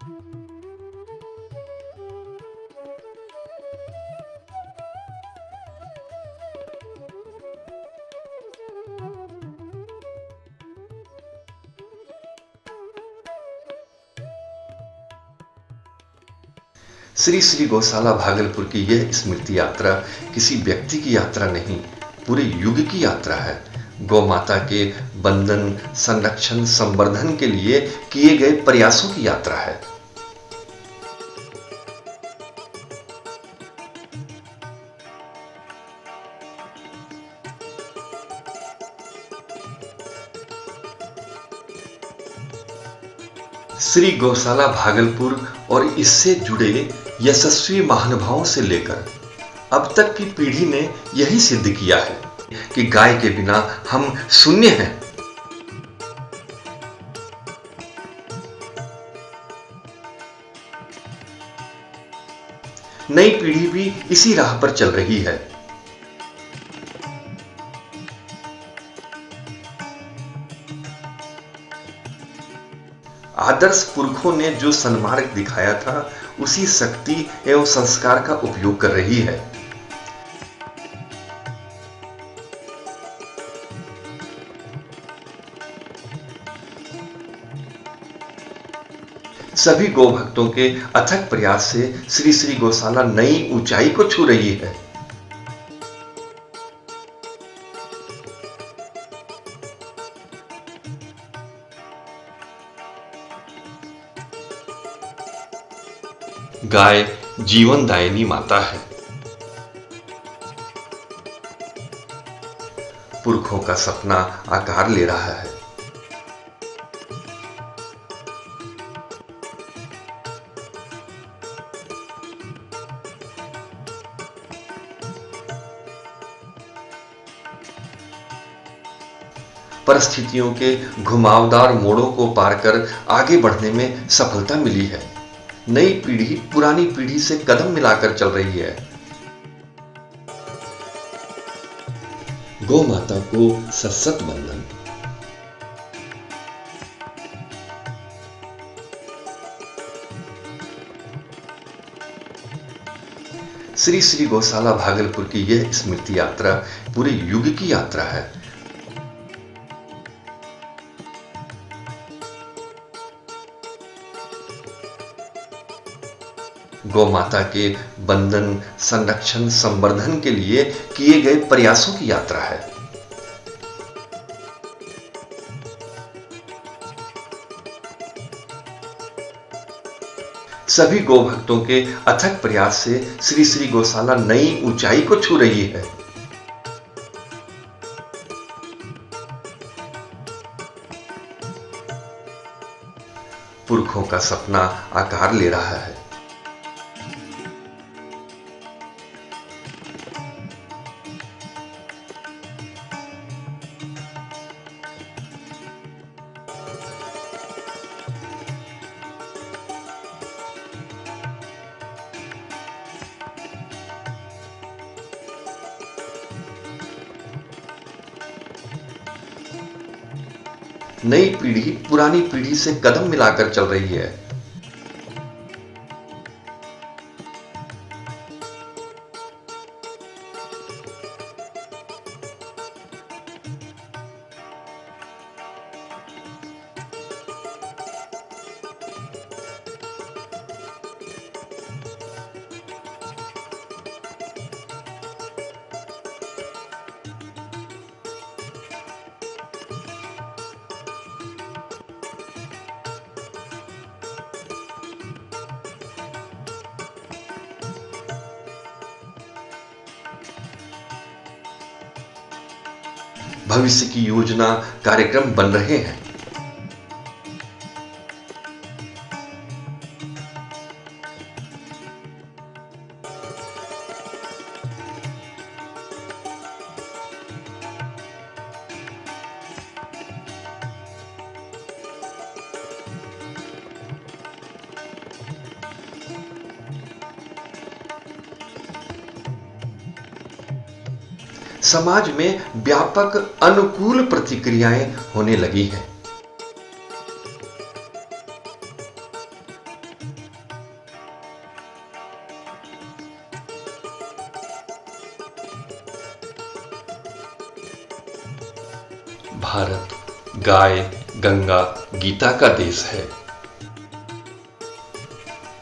श्री श्री गौशाला भागलपुर की यह स्मृति यात्रा किसी व्यक्ति की यात्रा नहीं, पूरे युग की यात्रा है। गौ माता के बंधन, संरक्षण, संवर्धन के लिए किए गए प्रयासों की यात्रा है। श्री गौशाला भागलपुर और इससे जुड़े यशस्वी महानुभावों से लेकर अब तक की पीढ़ी ने यही सिद्ध किया है कि गाय के बिना हम शून्य हैं। नई पीढ़ी भी इसी राह पर चल रही है। आदर्श पुरखों ने जो सन्मार्ग दिखाया था, उसी शक्ति एवं संस्कार का उपयोग कर रही है। सभी गौ भक्तों के अथक प्रयास से श्री श्री गौशाला नई ऊंचाई को छू रही है। गाय जीवनदायिनी माता है। पुरखों का सपना आकार ले रहा है। परिस्थितियों के घुमावदार मोड़ों को पार कर आगे बढ़ने में सफलता मिली है। नई पीढ़ी पुरानी पीढ़ी से कदम मिलाकर चल रही है। गौ माता को सशक्त बंधन। श्री श्री गौशाला भागलपुर की यह स्मृति यात्रा पूरे युग की यात्रा है। गौ माता के बंधन, संरक्षण, संवर्धन के लिए किए गए प्रयासों की यात्रा है। सभी गौ भक्तों के अथक प्रयास से श्री श्री गौशाला नई ऊंचाई को छू रही है। पुरखों का सपना आकार ले रहा है। नई पीढ़ी पुरानी पीढ़ी से कदम मिलाकर चल रही है। भविष्य की योजना, कार्यक्रम बन रहे हैं। समाज में व्यापक अनुकूल प्रतिक्रियाएं होने लगी हैं। भारत गाय, गंगा, गीता का देश है।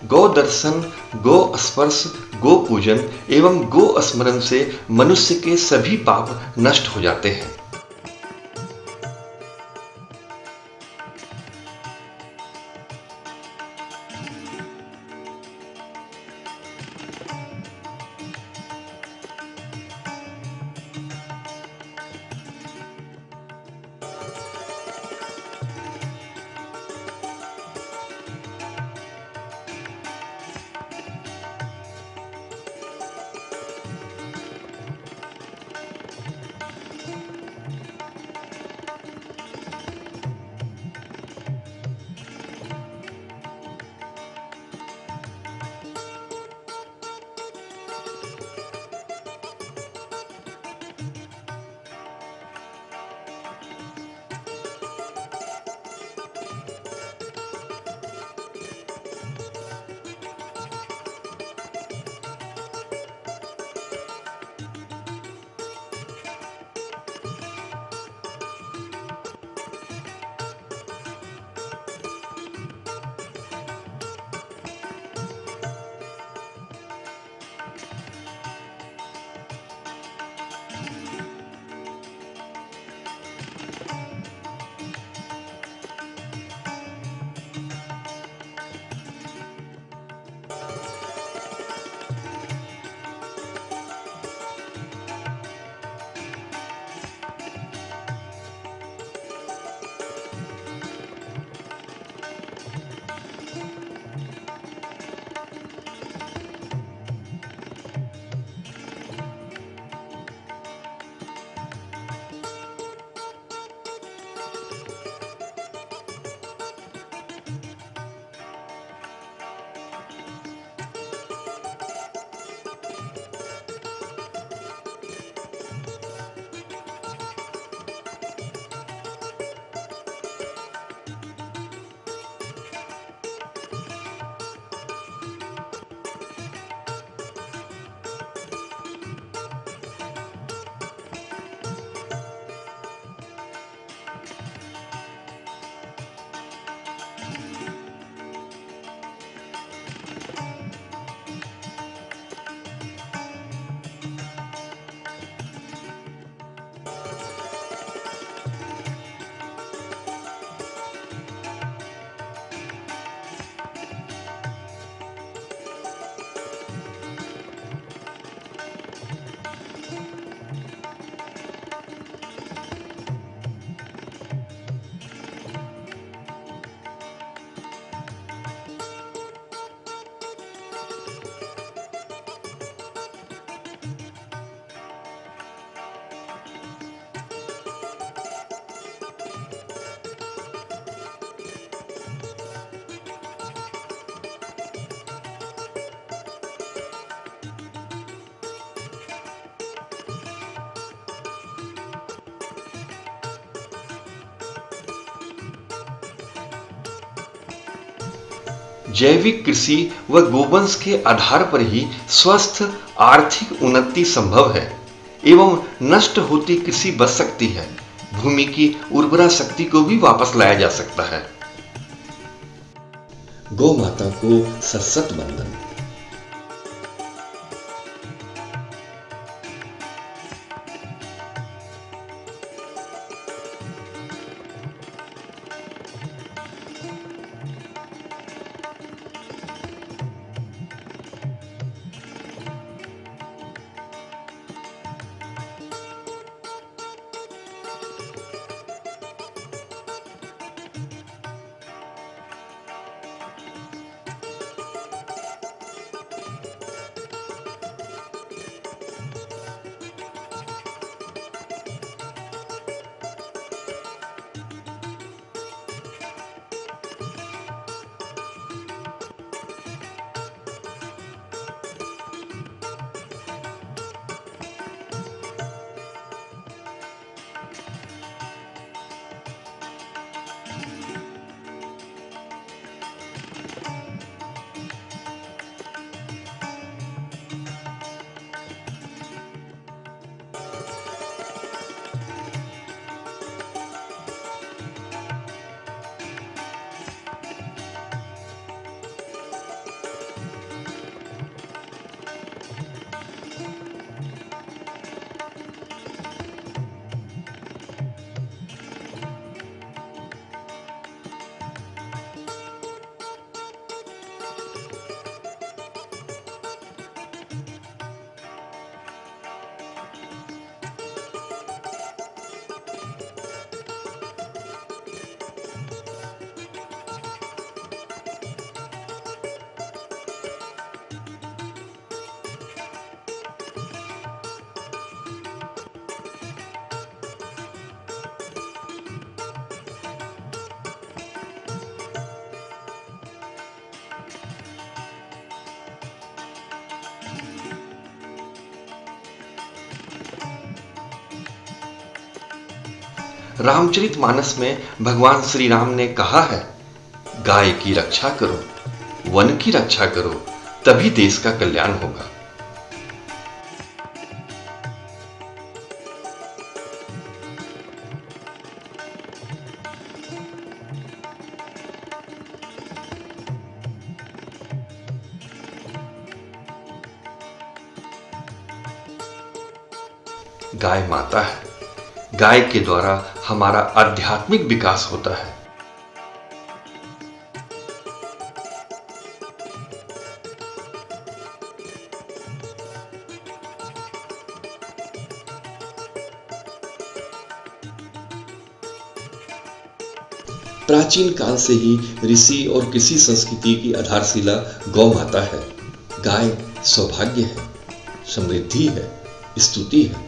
गौ दर्शन, गो स्पर्श, गो पूजन एवं गो स्मरण से मनुष्य के सभी पाप नष्ट हो जाते हैं। जैविक कृषि व गोवंश के आधार पर ही स्वस्थ आर्थिक उन्नति संभव है एवं नष्ट होती कृषि बच सकती है। भूमि की उर्वरा शक्ति को भी वापस लाया जा सकता है। गौ माता को सशक्त बंधन। रामचरितमानस में भगवान श्री राम ने कहा है, गाय की रक्षा करो, वन की रक्षा करो, तभी देश का कल्याण होगा। गाय माता है। गाय के द्वारा हमारा आध्यात्मिक विकास होता है। प्राचीन काल से ही ऋषि और किसी संस्कृति की आधारशिला गौ माता है। गाय सौभाग्य है, समृद्धि है, स्तुति है।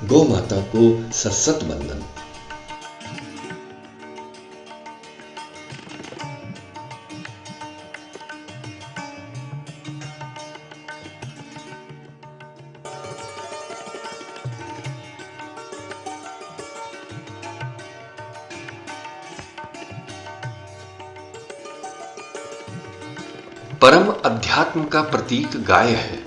गौ माता को सशत वंदन। परम अध्यात्म का प्रतीक गाय है।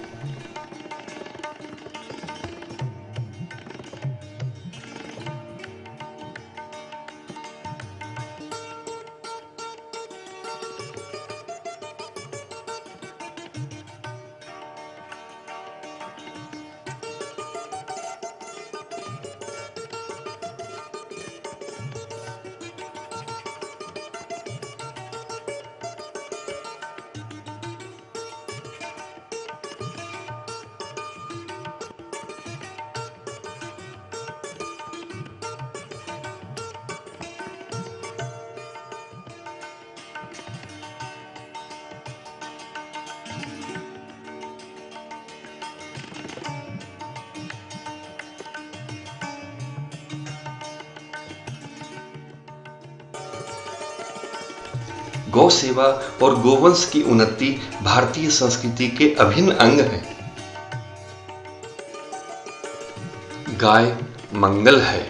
गौ सेवा और गोवंश की उन्नति भारतीय संस्कृति के अभिन्न अंग हैं। गाय मंगल है।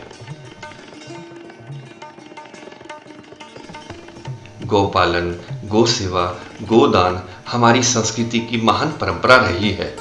गौपालन, गौ सेवा, गोदान हमारी संस्कृति की महान परंपरा रही है।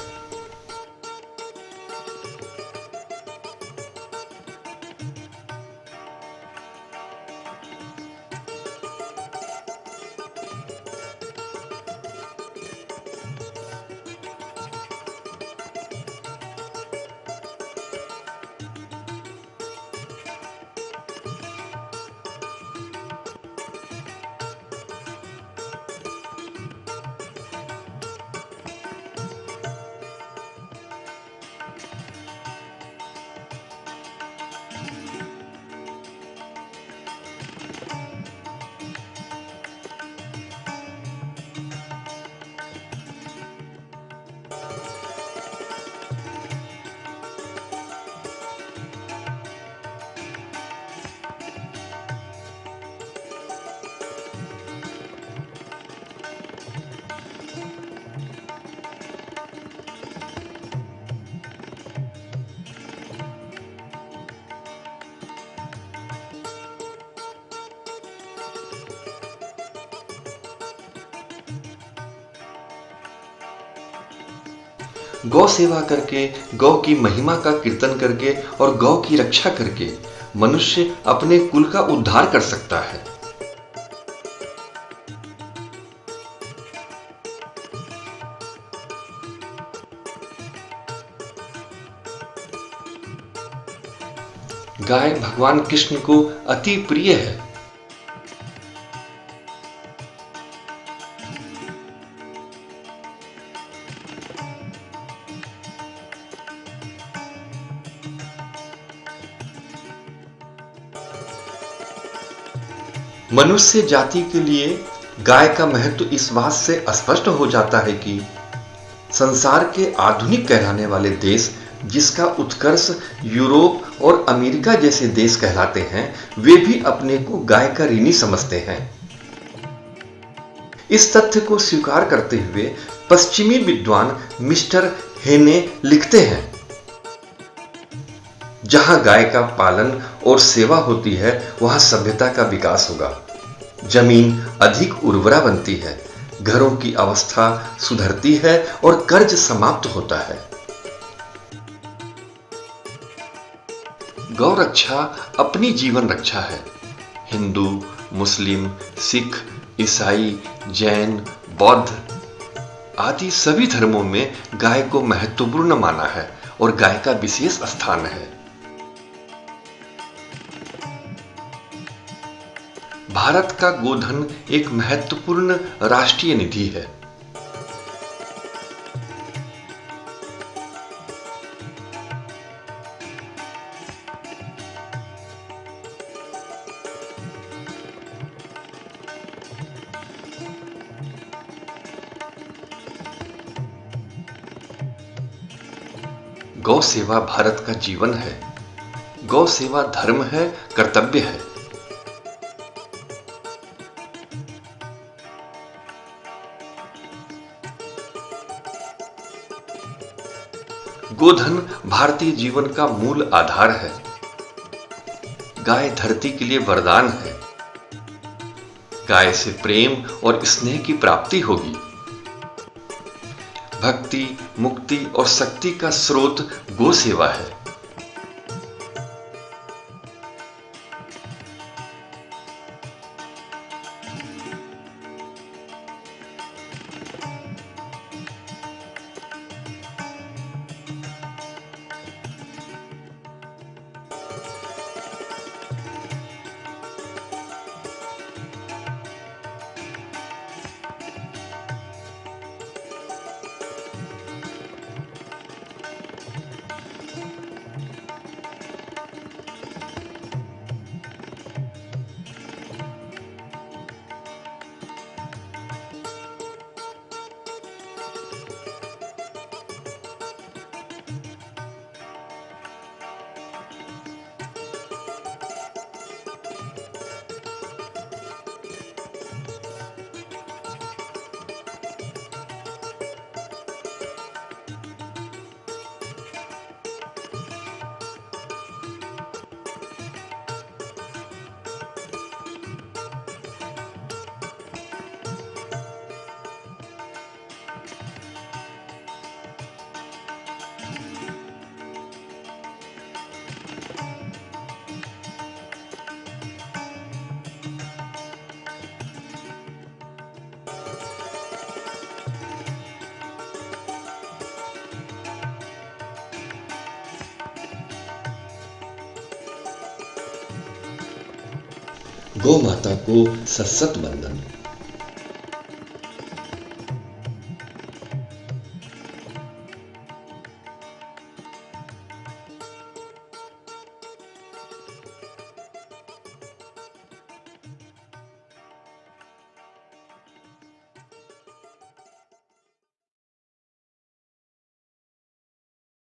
गौ सेवा करके, गौ की महिमा का कीर्तन करके और गौ की रक्षा करके मनुष्य अपने कुल का उद्धार कर सकता है। गाय भगवान कृष्ण को अति प्रिय है। मनुष्य जाति के लिए गाय का महत्व इस बात से स्पष्ट हो जाता है कि संसार के आधुनिक कहलाने वाले देश, जिसका उत्कर्ष यूरोप और अमेरिका जैसे देश कहलाते हैं, वे भी अपने को गाय का ऋणी समझते हैं। इस तथ्य को स्वीकार करते हुए पश्चिमी विद्वान मिस्टर हेने लिखते हैं, जहां गाय का पालन और सेवा होती है, वहां सभ्यता का विकास होगा। जमीन अधिक उर्वरा बनती है, घरों की अवस्था सुधरती है और कर्ज समाप्त होता है। गौ रक्षा अपनी जीवन रक्षा है। हिंदू, मुस्लिम, सिख, ईसाई, जैन, बौद्ध आदि सभी धर्मों में गाय को महत्वपूर्ण माना है और गाय का विशेष स्थान है। भारत का गोधन एक महत्वपूर्ण राष्ट्रीय निधि है। गौ सेवा भारत का जीवन है। गौ सेवा धर्म है, कर्तव्य है। गोधन भारतीय जीवन का मूल आधार है। गाय धरती के लिए वरदान है। गाय से प्रेम और स्नेह की प्राप्ति होगी। भक्ति, मुक्ति और शक्ति का स्रोत गो सेवा है। गौ माता को सशक्त वंदन।